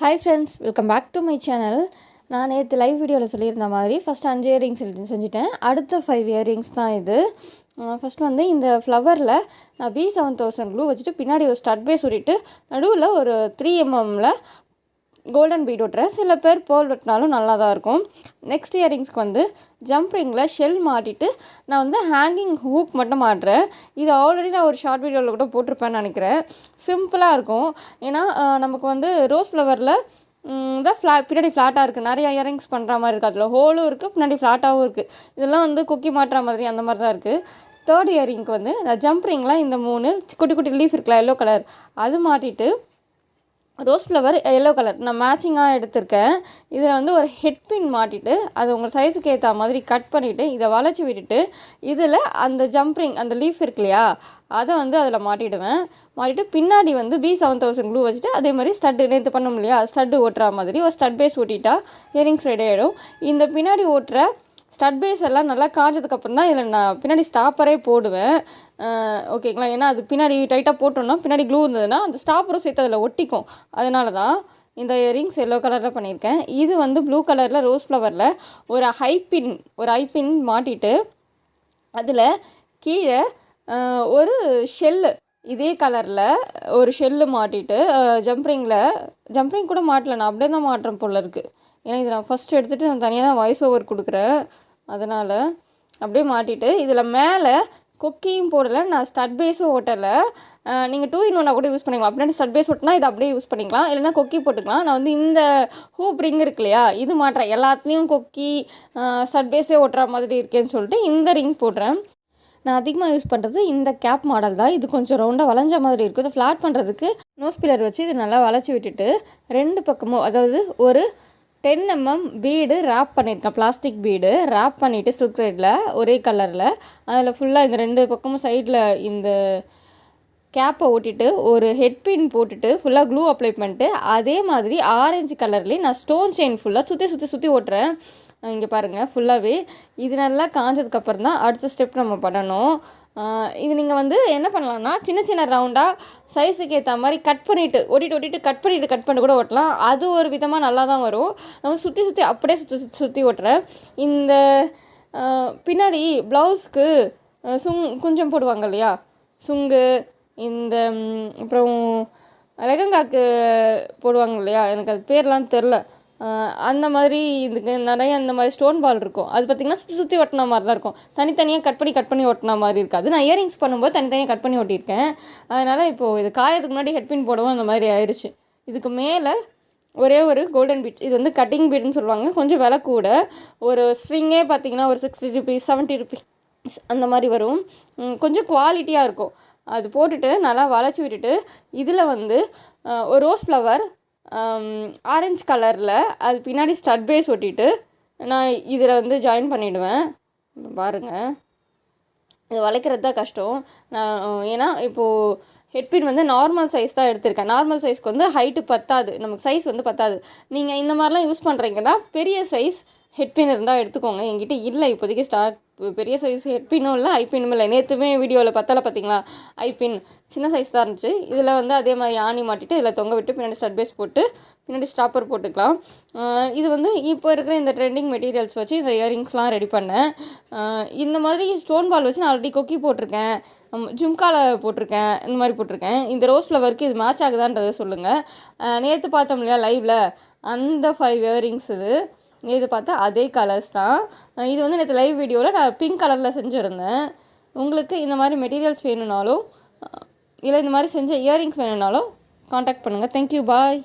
Hi friends, welcome back to my channel. நான் நேற்று live வீடியோவில் சொல்லியிருந்த மாதிரி ஃபஸ்ட் 5 இயரிங்ஸ் செஞ்சுட்டேன். அடுத்த 5 இயரிங்ஸ் தான் இது. ஃபஸ்ட் வந்து இந்த ஃப்ளவரில் நான் B7000 க்ளூ வச்சுட்டு பின்னாடி ஒரு ஸ்டட் பேஸ் ஊட்டிட்டு நடுவில் ஒரு 3mm கோல்டன் பீட் ஒட்டுறேன். சில பேர் பேர்ல் ஒட்டினாலும் நல்லா தான் இருக்கும். நெக்ஸ்ட் இயரிங்ஸ்க்கு வந்து ஜம்ப்ரிங்கில் ஷெல் மாட்டிட்டு நான் வந்து ஹேங்கிங் ஹூக் மட்டும் மாட்டுறேன். இது ஆல்ரெடி நான் ஒரு ஷார்ட் வீடியோவில் கூட போட்டிருப்பேன்னு நினைக்கிறேன். சிம்பிளாக இருக்கும். ஏன்னா நமக்கு வந்து ரோஸ் ஃப்ளவரில் தான் பின்னாடி ஃப்ளாட்டாக இருக்குது. நிறைய இயரிங்ஸ் பண்ணுற மாதிரி இருக்குது. அதில் ஹோலும் இருக்குது, பின்னாடி ஃப்ளாட்டாகவும் இருக்குது. இதெல்லாம் வந்து குக்கி மாட்டுற மாதிரி அந்த மாதிரி தான் இருக்குது. தேர்ட் இயரிங்க்கு வந்து நான் ஜம்ப்ரிங்கில் இந்த 3 குட்டி குட்டி லீஃப் இருக்குல்ல, எல்லோ கலர், அது மாட்டிட்டு ரோஸ் ஃப்ளவர் எல்லோ கலர் நான் மேட்சிங்காக எடுத்திருக்கேன். இதில் வந்து ஒரு ஹெட் பின் மாட்டிட்டு அது உங்கள் சைஸுக்கு ஏற்ற மாதிரி கட் பண்ணிவிட்டு இதை வளைச்சி விட்டுட்டு இதில் அந்த ஜம்ப்ரிங் அந்த லீஃப் இருக்கு இல்லையா, அதை வந்து அதில் மாட்டிடுவேன். மாட்டிட்டு பின்னாடி வந்து B7000 க்ளூ வச்சுட்டு அதே மாதிரி ஸ்டட்டு நேற்று பண்ணோம் இல்லையா, ஸ்டட்டு ஓட்டுற மாதிரி ஒரு ஸ்டட் பேஸ் ஓட்டிட்டா இயரிங்ஸ் ரெடி ஆகிடும். இந்த பின்னாடி ஓட்டுற ஸ்டட் பேஸ் எல்லாம் நல்லா காஞ்சதுக்கப்புறம் தான் இதில் நான் பின்னாடி ஸ்டாப்பரே போடுவேன். ஓகேங்களா? ஏன்னா அது பின்னாடி டைட்டாக போட்டோன்னா பின்னாடி க்ளூ இருந்ததுன்னா அந்த ஸ்டாப்பரும் சேர்த்து அதில் ஒட்டிக்கும். அதனால தான் இந்த இயரிங்ஸ் எல்லோ கலரில் பண்ணியிருக்கேன். இது வந்து ப்ளூ கலரில் ரோஸ் ஃப்ளவரில் ஒரு ஐபின் மாட்டிட்டு அதில் கீழே ஒரு ஷெல்லு இதே கலரில் ஒரு ஷெல்லு மாட்டிட்டு ஜம்ப்ரிங் கூட மாட்டல, நான் அப்படியே தான் மாட்டுறேன் போல் இருக்குது. ஏன்னா இது நான் ஃபஸ்ட்டு எடுத்துகிட்டு நான் தனியாக தான் வாய்ஸ் ஓவர் கொடுக்குறேன். அதனால் அப்படியே மாட்டிட்டு இதில் மேலே கொக்கியும் போடலை, நான் ஸ்டட் பேஸும் ஓட்டலை. நீங்கள் 2-in-1 கூட யூஸ் பண்ணிக்கலாம். அப்படின்னா ஸ்டட் பேஸ் ஓட்டினா இதை அப்படியே யூஸ் பண்ணிக்கலாம், இல்லைனா கொக்கி போட்டுக்கலாம். நான் வந்து இந்த ஹூப் ரிங் இருக்கு இல்லையா, இது மாட்டுறேன். எல்லாத்துலேயும் கொக்கி ஸ்டட் பேஸே ஓட்டுற மாதிரி இருக்கேன்னு சொல்லிட்டு இந்த ரிங் போடுறேன். நான் அதிகமாக யூஸ் பண்ணுறது இந்த கேப் மாடல் தான். இது கொஞ்சம் ரவுண்டாக வளைஞ்ச மாதிரி இருக்கும். இதை ஃப்ளாட் பண்ணுறதுக்கு நோஸ் பில்லர் வச்சு இது நல்லா வளைச்சி விட்டுட்டு 2 பக்கமும், அதாவது ஒரு 10mm பீடு ரேப் பண்ணியிருக்கேன். பிளாஸ்டிக் பீடு ரேப் பண்ணிவிட்டு சில்க் த்ரெட்டில் ஒரே கலரில் அதில் ஃபுல்லாக இந்த 2 பக்கமும் சைடில் இந்த கேப்பை ஓட்டிட்டு ஒரு ஹெட் பின் போட்டுட்டு ஃபுல்லாக க்ளூ அப்ளை பண்ணிட்டு அதே மாதிரி ஆரஞ்சு கலர்லேயே நான் ஸ்டோன் செயின் ஃபுல்லாக சுற்றி ஓட்டுறேன். இங்கே பாருங்கள் ஃபுல்லாகவே. இது நல்லா காஞ்சதுக்கப்புறம் தான் அடுத்த ஸ்டெப் நம்ம பண்ணணும். இது நீங்கள் வந்து என்ன பண்ணலாம்னா சின்ன ரவுண்டாக சைஸுக்கு ஏற்ற மாதிரி கட் பண்ணிவிட்டு ஓட்டிட்டு கட் பண்ணி கூட ஓட்டலாம். அது ஒரு விதமாக நல்லா தான் வரும். நம்ம சுற்றி அப்படியே சுற்றி ஓட்டுறேன். இந்த பின்னாடி ப்ளவுஸ்க்கு குஞ்சம் போடுவாங்க இல்லையா, சுங்கு, இந்த அப்புறம் லெகங்காக்கு போடுவாங்க இல்லையா, எனக்கு அது பேர்லாம் தெரில. அந்த மாதிரி இதுக்கு நிறைய அந்த மாதிரி ஸ்டோன் பால் இருக்கும். அது பார்த்திங்கன்னா சுற்றி ஒட்டின மாதிரி தான் இருக்கும். தனித்தனியாக கட் பண்ணி ஒட்டின மாதிரி இருக்காது. நான் இயரிங்ஸ் பண்ணும்போது தனித்தனியாக கட் பண்ணி ஒட்டியிருக்கேன். அதனால் இப்போது இது காயத்துக்கு முன்னாடி ஹெட்பின் போடவும் அந்த மாதிரி ஆயிடுச்சு. இதுக்கு மேலே ஒரே ஒரு கோல்டன் பீட்ஸ், இது வந்து கட்டிங் பீட்னு சொல்லுவாங்க. கொஞ்சம் விலை கூட. ஒரு ஸ்ட்ரிங்கே பார்த்திங்கன்னா ஒரு 60 rupees 70 rupees அந்த மாதிரி வரும். கொஞ்சம் குவாலிட்டியாக இருக்கும். அது போட்டுட்டு நல்லா வளைச்சி விட்டுட்டு இதில் வந்து ஒரு ரோஸ் ஃப்ளவர் ஆரஞ்சு கலரில் அது பின்னாடி ஸ்டட் பேஸ் ஒட்டிட்டு நான் இதில் வந்து ஜாயின் பண்ணிவிடுவேன். பாருங்கள், இது வளைக்கிறது தான் கஷ்டம். நான் ஏன்னா இப்போது ஹெட்பின் வந்து நார்மல் சைஸ் தான் எடுத்திருக்கேன். நார்மல் சைஸ்க்கு வந்து ஹைட்டு பத்தாது, நமக்கு சைஸ் வந்து பத்தாது. நீங்கள் இந்த மாதிரிலாம் யூஸ் பண்ணுறீங்கன்னா பெரிய சைஸ் ஹெட்பின் இருந்தால் எடுத்துக்கோங்க. என்கிட்ட இல்லை இப்போதைக்கு பெரிய சைஸ் ஹெட்பின்னும் இல்லை, ஐபின்னும் இல்லை. நேற்றுமே வீடியோவில் பார்த்தீங்களா, ஐபின் சின்ன சைஸ் தான் இருந்துச்சு. இதில் வந்து அதே மாதிரி ஆணி மாட்டிட்டு இதில் தொங்க விட்டு பின்னாடி ஸ்டட் பேஸ் போட்டு பின்னாடி ஸ்டாப்பர் போட்டுக்கலாம். இது வந்து இப்போ இருக்கிற இந்த ட்ரெண்டிங் மெட்டீரியல்ஸ் வச்சு இந்த இயரிங்ஸ்லாம் ரெடி பண்ணேன். இந்த மாதிரி ஸ்டோன் பால் வச்சு நான் ஆல்ரெடி கொக்கி போட்டிருக்கேன், ஜும்காவில் போட்டிருக்கேன், இந்த மாதிரி போட்டிருக்கேன். இந்த ரோஸ் ஃப்ளவருக்கு இது மேட்ச் ஆகுதான்றதை சொல்லுங்கள். நேற்று பார்த்தோம் இல்லையா லைவில், அந்த 5 இயரிங்ஸ் இது பார்த்தா அதே கலர்ஸ் தான். இது வந்து நேற்று லைவ் வீடியோவில் நான் பிங்க் கலரில் செஞ்சுருந்தேன். உங்களுக்கு இந்த மாதிரி மெட்டீரியல்ஸ் வேணும்னாலும் இல்லை இந்த மாதிரி செஞ்ச இயரிங்ஸ் வேணும்னாலும் காண்டாக்ட் பண்ணுங்கள். தேங்க்யூ, பாய்.